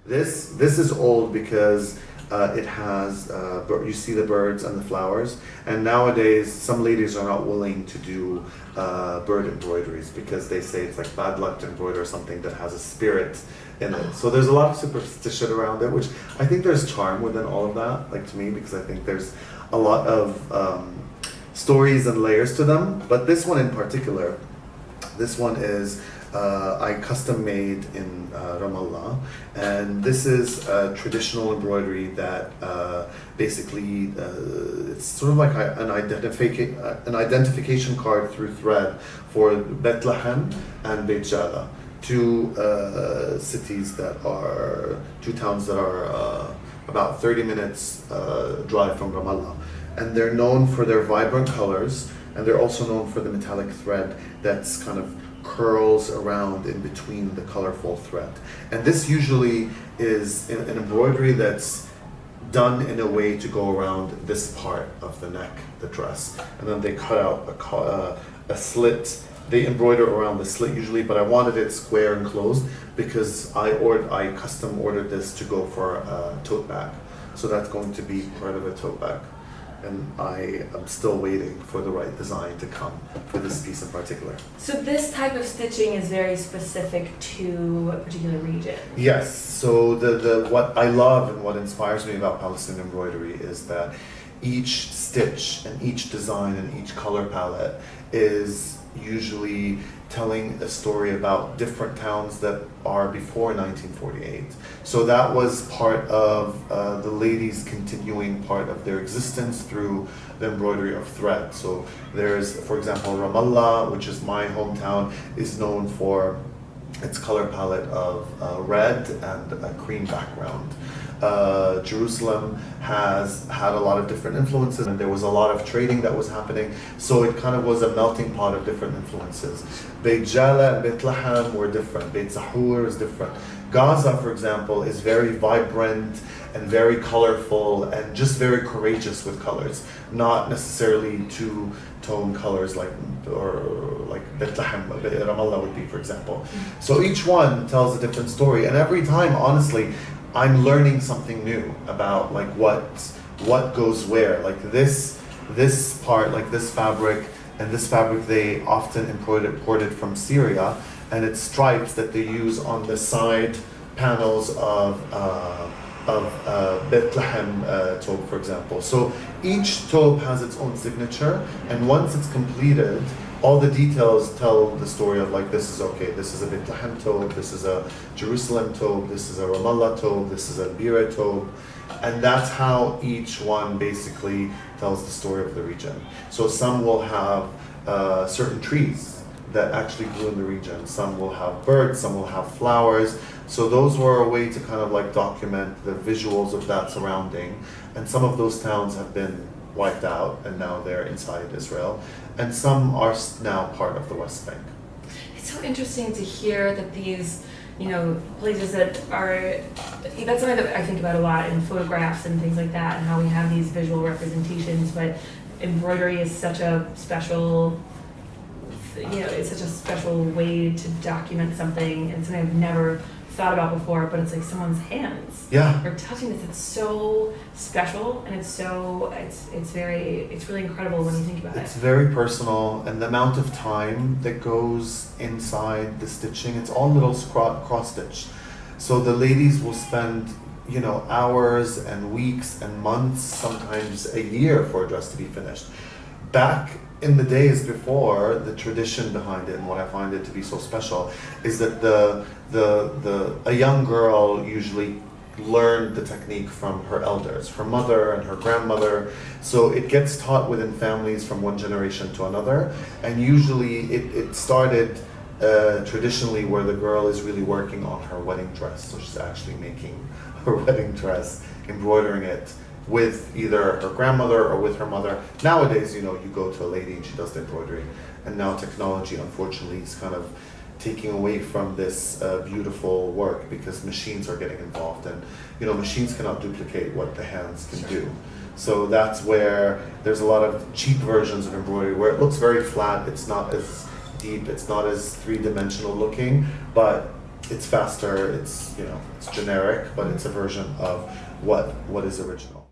This is old because it has you see the birds and the flowers, and nowadays some ladies are not willing to do bird embroideries because they say it's like bad luck to embroider something that has a spirit in it. So there's a lot of superstition around it, which I think there's charm within all of that, like to me, because I think there's a lot of stories and layers to them. But this one in particular, this one is I custom made in Ramallah, and this is a traditional embroidery that basically it's sort of like an identification card through thread for Bethlehem and Beit Jala, two cities that are, two towns that are about 30 minutes drive from Ramallah, and they're known for their vibrant colors, and they're also known for the metallic thread that's kind of curls around in between the colorful thread. And this usually is an embroidery that's done in a way to go around this part of the neck, the dress, and then they cut out a slit. They embroider around the slit usually, but I wanted it square and closed because I custom ordered this to go for a tote bag. So that's going to be part of a tote bag. And I am still waiting for the right design to come for this piece in particular. So this type of stitching is very specific to a particular region? Yes. So what I love and what inspires me about Palestinian embroidery is that each stitch and each design and each color palette is usually telling a story about different towns that are before 1948. So that was part of the ladies continuing part of their existence through the embroidery of thread. So there's, for example, Ramallah, which is my hometown, is known for its color palette of red and a cream background. Jerusalem has had a lot of different influences, and there was a lot of trading that was happening, so it kind of was a melting pot of different influences. Beit Jala and Bethlehem were different. Beit Zahur is different. Gaza, for example, is very vibrant and very colorful and just very courageous with colors, not necessarily two-tone colors like Bethlehem, Ramallah would be, for example. So each one tells a different story, and every time, honestly, I'm learning something new about like what goes where. Like this part, like this fabric and this fabric, they often imported from Syria, and it's stripes that they use on the side panels of Bethlehem tobe, for example. So each tobe has its own signature, and once it's completed, all the details tell the story of like, this is okay, this is a Bethlehem tobe, this is a Jerusalem tobe, this is a Ramallah tobe, this is a Bira tobe, and that's how each one basically tells the story of the region. So some will have certain trees that actually grew in the region, some will have birds, some will have flowers. So those were a way to kind of like document the visuals of that surrounding, and some of those towns have been wiped out and now they're inside Israel, and some are now part of the West Bank. It's so interesting to hear that these, places that are, that's something that I think about a lot in photographs and things like that, and how we have these visual representations, but embroidery is such a special, it's such a special way to document something, and something I've never thought about before, but it's like someone's hands. Yeah. Or touching this. It's so special, and it's really incredible when you think about it. It's very personal, and the amount of time that goes inside the stitching, it's all little cross stitch. So the ladies will spend, hours and weeks and months, sometimes a year for a dress to be finished. Back in the days before, the tradition behind it, and what I find it to be so special, is that a young girl usually learned the technique from her elders, her mother and her grandmother. So it gets taught within families from one generation to another, and usually it started traditionally where the girl is really working on her wedding dress. So she's actually making her wedding dress, embroidering it with either her grandmother or with her mother. Nowadays, you go to a lady and she does the embroidery, and now technology, unfortunately, is kind of taking away from this beautiful work because machines are getting involved, and machines cannot duplicate what the hands can do. So that's where there's a lot of cheap versions of embroidery where it looks very flat, it's not as deep, it's not as three-dimensional looking, but it's faster, it's, you know, it's generic, but it's a version of what is original.